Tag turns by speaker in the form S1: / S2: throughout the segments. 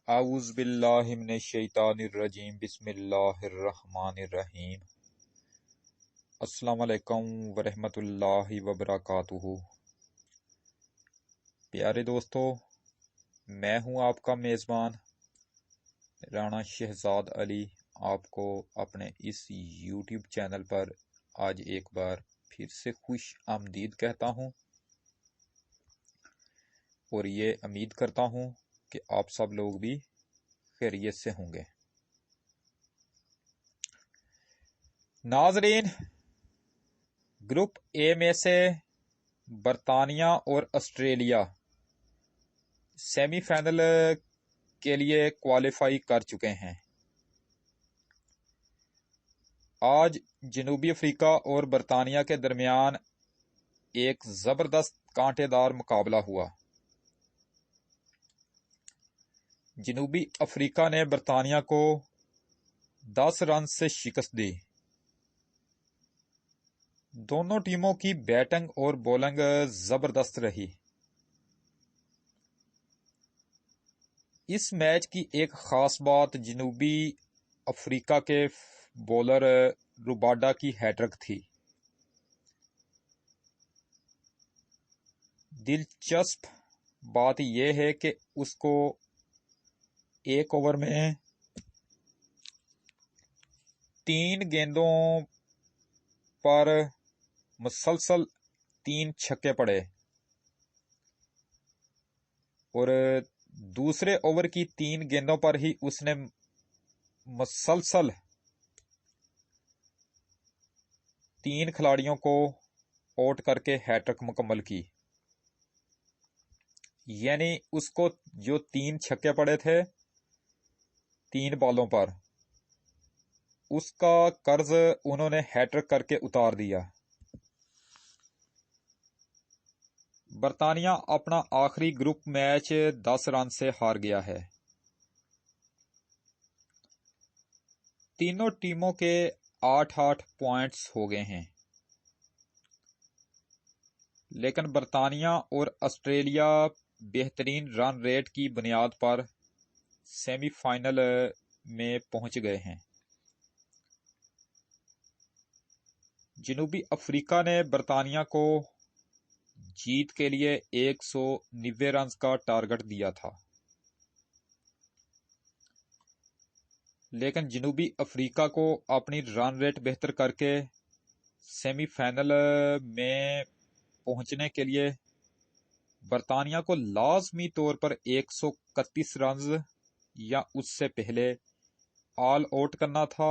S1: اعوذ باللہ من الشیطان الرجیم بسم اللہ الرحمن الرحیم السلام علیکم ورحمۃ اللہ وبرکاتہ۔ پیارے دوستو، میں ہوں آپ کا میزبان رانا شہزاد علی، آپ کو اپنے اس یوٹیوب چینل پر آج ایک بار پھر سے خوش آمدید کہتا ہوں، اور یہ امید کرتا ہوں کہ آپ سب لوگ بھی خیریت سے ہوں گے۔ ناظرین، گروپ اے میں سے برطانیہ اور آسٹریلیا سیمی فائنل کے لیے کوالیفائی کر چکے ہیں۔ آج جنوبی افریقہ اور برطانیہ کے درمیان ایک زبردست کانٹے دار مقابلہ ہوا۔ جنوبی افریقہ نے برطانیہ کو 10 رن سے شکست دی۔ دونوں ٹیموں کی بیٹنگ اور بولنگ زبردست رہی۔ اس میچ کی ایک خاص بات جنوبی افریقہ کے بولر روباڈا کی ہیٹرک تھی۔ دلچسپ بات یہ ہے کہ اس کو ایک اوور میں 3 گیندوں پر مسلسل 3 چھکے پڑے، اور دوسرے اوور کی 3 گیندوں پر ہی اس نے مسلسل 3 کھلاڑیوں کو آؤٹ کر کے ہیٹرک مکمل کی۔ یعنی اس کو جو 3 چھکے پڑے تھے 3 بالوں پر، اس کا قرض انہوں نے ہیٹرک کر کے اتار دیا۔ برطانیہ اپنا آخری گروپ میچ 10 رن سے ہار گیا ہے۔ تینوں ٹیموں کے 8 پوائنٹس ہو گئے ہیں، لیکن برطانیہ اور آسٹریلیا بہترین رن ریٹ کی بنیاد پر سیمی فائنل میں پہنچ گئے ہیں۔ جنوبی افریقہ نے برطانیہ کو جیت کے لیے 190 رنز کا ٹارگٹ دیا تھا، لیکن جنوبی افریقہ کو اپنی رن ریٹ بہتر کر کے سیمی فائنل میں پہنچنے کے لیے برطانیہ کو لازمی طور پر 131 رنز یا اس سے پہلے آل آؤٹ کرنا تھا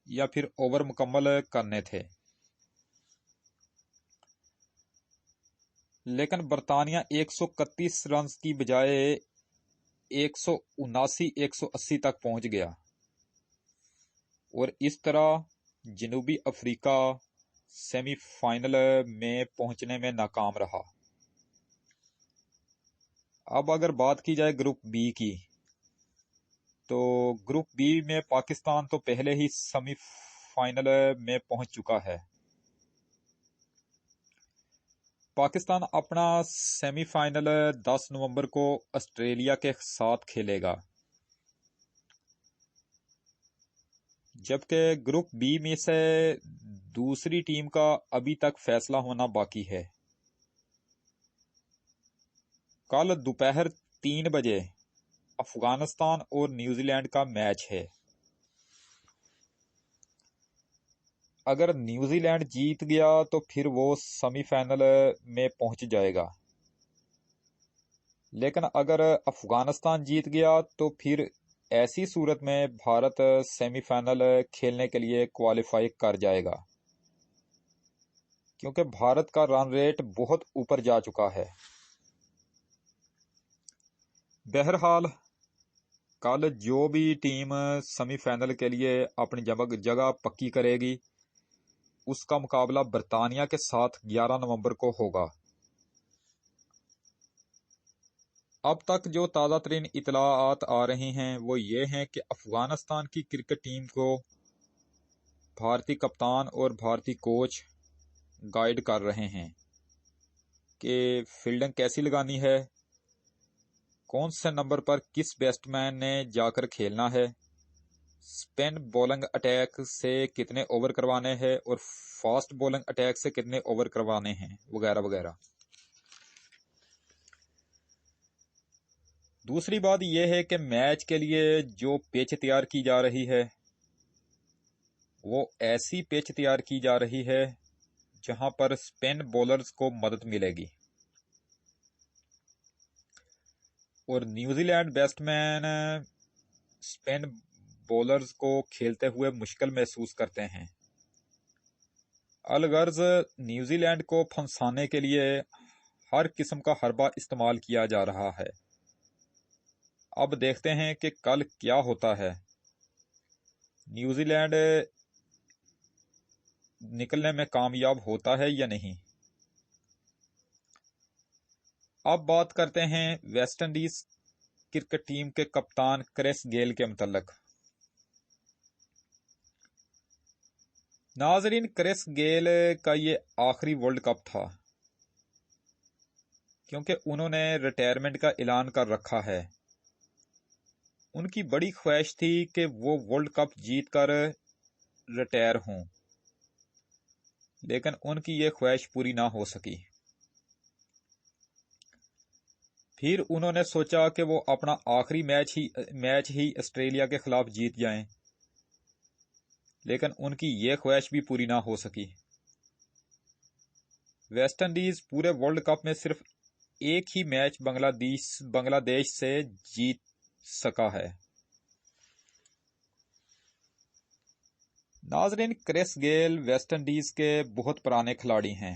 S1: یا پھر اوور مکمل کرنے تھے۔ لیکن برطانیہ 131 رنز کی بجائے 179-180 تک پہنچ گیا، اور اس طرح جنوبی افریقہ سیمی فائنل میں پہنچنے میں ناکام رہا۔ اب اگر بات کی جائے گروپ بی کی، تو گروپ بی میں پاکستان تو پہلے ہی سیمی فائنل میں پہنچ چکا ہے۔ پاکستان اپنا سیمی فائنل 10 نومبر کو آسٹریلیا کے ساتھ کھیلے گا، جبکہ گروپ بی میں سے دوسری ٹیم کا ابھی تک فیصلہ ہونا باقی ہے۔ کل دوپہر 3 بجے افغانستان اور نیوزی لینڈ کا میچ ہے۔ اگر نیوزی لینڈ جیت گیا تو پھر وہ سیمی فائنل میں پہنچ جائے گا، لیکن اگر افغانستان جیت گیا تو پھر ایسی صورت میں بھارت سیمی فائنل کھیلنے کے لیے کوالیفائی کر جائے گا، کیونکہ بھارت کا رن ریٹ بہت اوپر جا چکا ہے۔ بہرحال کل جو بھی ٹیم سیمی فائنل کے لیے اپنی جگہ پکی کرے گی، اس کا مقابلہ برطانیہ کے ساتھ 11 نومبر کو ہوگا۔ اب تک جو تازہ ترین اطلاعات آ رہی ہیں وہ یہ ہیں کہ افغانستان کی کرکٹ ٹیم کو بھارتی کپتان اور بھارتی کوچ گائیڈ کر رہے ہیں کہ فیلڈنگ کیسی لگانی ہے، कौन से नंबर पर किस बैट्समैन ने जाकर खेलना है, स्पिन बॉलिंग अटैक से कितने ओवर करवाने हैं और फास्ट बॉलिंग अटैक से कितने ओवर करवाने हैं, वगैरह वगैरह। दूसरी बात यह है कि मैच के लिए जो पिच तैयार की जा रही है वो ऐसी पिच तैयार की जा रही है जहां पर स्पिन बॉलर्स को मदद मिलेगी, और न्यूजीलैंड बैट्समैन स्पिन बॉलर्स को खेलते हुए मुश्किल महसूस करते हैं। अलगर्ज न्यूजीलैंड को फंसाने के लिए हर किस्म का हरबा इस्तेमाल किया जा रहा है। अब देखते हैं कि कल क्या होता है, न्यूजीलैंड निकलने में कामयाब होता है या नहीं। अब बात करते हैं वेस्ट इंडीज क्रिकेट टीम के कप्तान क्रिस गेल के मुतल्लिक। नाजरीन, क्रिस गेल का ये आखिरी वर्ल्ड कप था, क्योंकि उन्होंने रिटायरमेंट का ऐलान कर रखा है। उनकी बड़ी ख्वाहिश थी कि वो वर्ल्ड कप जीत कर रिटायर हों, लेकिन उनकी ये ख्वाहिश पूरी ना हो सकी। फिर उन्होंने सोचा कि वो अपना आखिरी मैच ही ऑस्ट्रेलिया के खिलाफ जीत जाएं, लेकिन उनकी ये ख्वाहिश भी पूरी ना हो सकी। वेस्ट इंडीज पूरे वर्ल्ड कप में सिर्फ एक ही मैच बांग्लादेश से जीत सका है। नाजरीन, क्रिस गेल वेस्ट इंडीज के बहुत पुराने खिलाड़ी हैं।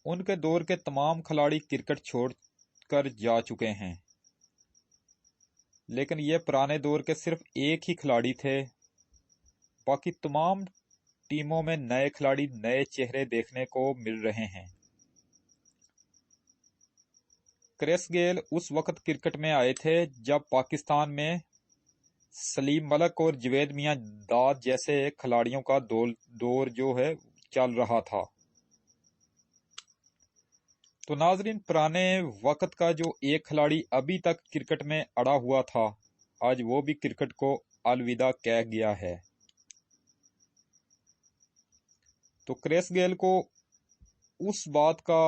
S1: उनके दौर के तमाम खिलाड़ी क्रिकेट छोड़कर जा चुके हैं, लेकिन ये पुराने दौर के सिर्फ एक ही खिलाड़ी थे। बाकी तमाम टीमों में नए खिलाड़ी, नए चेहरे देखने को मिल रहे हैं। क्रिस गेल उस वक्त क्रिकेट में आए थे जब पाकिस्तान में सलीम मलिक और जावेद मियां दाद जैसे खिलाड़ियों का दौर जो है चल रहा था। तो नाजरीन, पुराने वक्त का जो एक खिलाड़ी अभी तक क्रिकेट में अड़ा हुआ था, आज वो भी क्रिकेट को अलविदा कह गया है। तो क्रिस गेल को उस बात का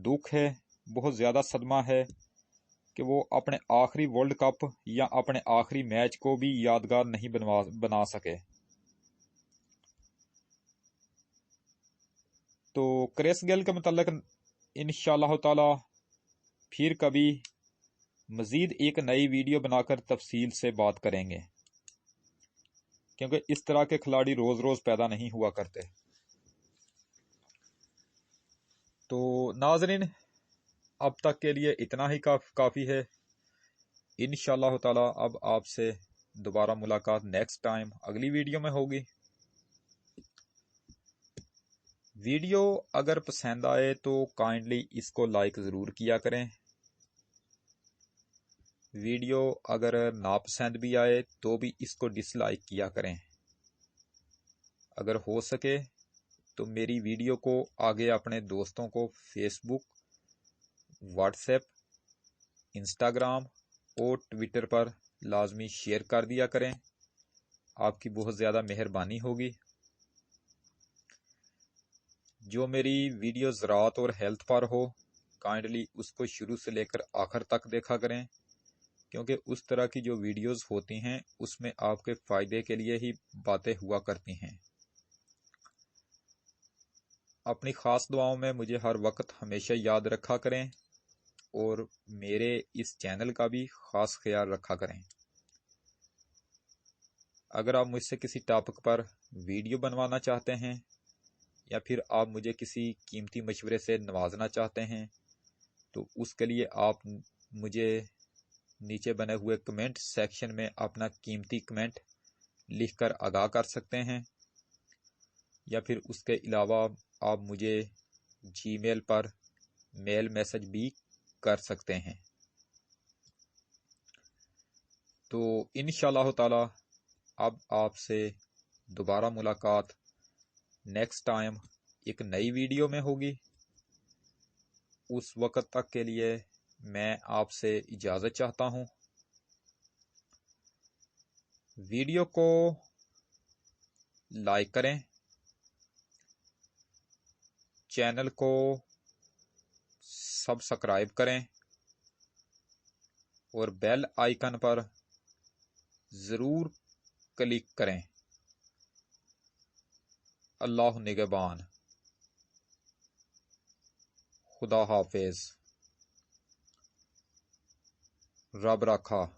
S1: दुख है, बहुत ज़्यादा सदमा है कि वो अपने आखिरी वर्ल्ड कप या अपने आखिरी मैच को भी यादगार नहीं बना सके। तो क्रिस गेल के मुताल्लिक इंशाअल्लाह ताला फिर कभी मज़ीद एक नई वीडियो बनाकर तफसील से बात करेंगे, क्योंकि इस तरह के खिलाड़ी रोज़ रोज़ पैदा नहीं हुआ करते। तो नाजरीन, अब तक के लिए इतना ही काफ़ी है। इंशाअल्लाह ताला अब आपसे दोबारा मुलाकात नेक्स्ट टाइम अगली वीडियो में होगी। वीडियो अगर पसंद आए तो काइंडली इसको लाइक ज़रूर किया करें। वीडियो अगर नापसंद भी आए तो भी इसको डिसलाइक किया करें। अगर हो सके तो मेरी वीडियो को आगे अपने दोस्तों को फेसबुक, व्हाट्सएप, इंस्टाग्राम और ट्विटर पर लाजमी शेयर कर दिया करें। आपकी बहुत ज़्यादा मेहरबानी होगी। जो मेरी वीडियो ज़राअत और हेल्थ पर हो, काइंडली उसको शुरू से लेकर आखिर तक देखा करें, क्योंकि उस तरह की जो वीडियोस होती हैं उसमें आपके फ़ायदे के लिए ही बातें हुआ करती हैं। अपनी ख़ास दुआओं में मुझे हर वक्त हमेशा याद रखा करें और मेरे इस चैनल का भी ख़ास ख्याल रखा करें। अगर आप मुझसे किसी टॉपिक पर वीडियो बनवाना चाहते हैं या फिर आप मुझे किसी कीमती मशवरे से नवाजना चाहते हैं, तो उसके लिए आप मुझे नीचे बने हुए कमेंट सेक्शन में अपना कीमती कमेंट लिखकर आगाह कर सकते हैं, या फिर उसके अलावा आप मुझे जीमेल पर मेल मैसेज भी कर सकते हैं। तो इंशाअल्लाह ताला अब आपसे दोबारा मुलाकात नेक्स्ट टाइम एक नई वीडियो में होगी। उस वक्त तक के लिए میں آپ سے اجازت چاہتا ہوں۔ ویڈیو کو لائک کریں، چینل کو سبسکرائب کریں اور بیل آئیکن پر ضرور کلک کریں۔ اللہ نگہبان۔ خدا حافظ۔ رب راکھا۔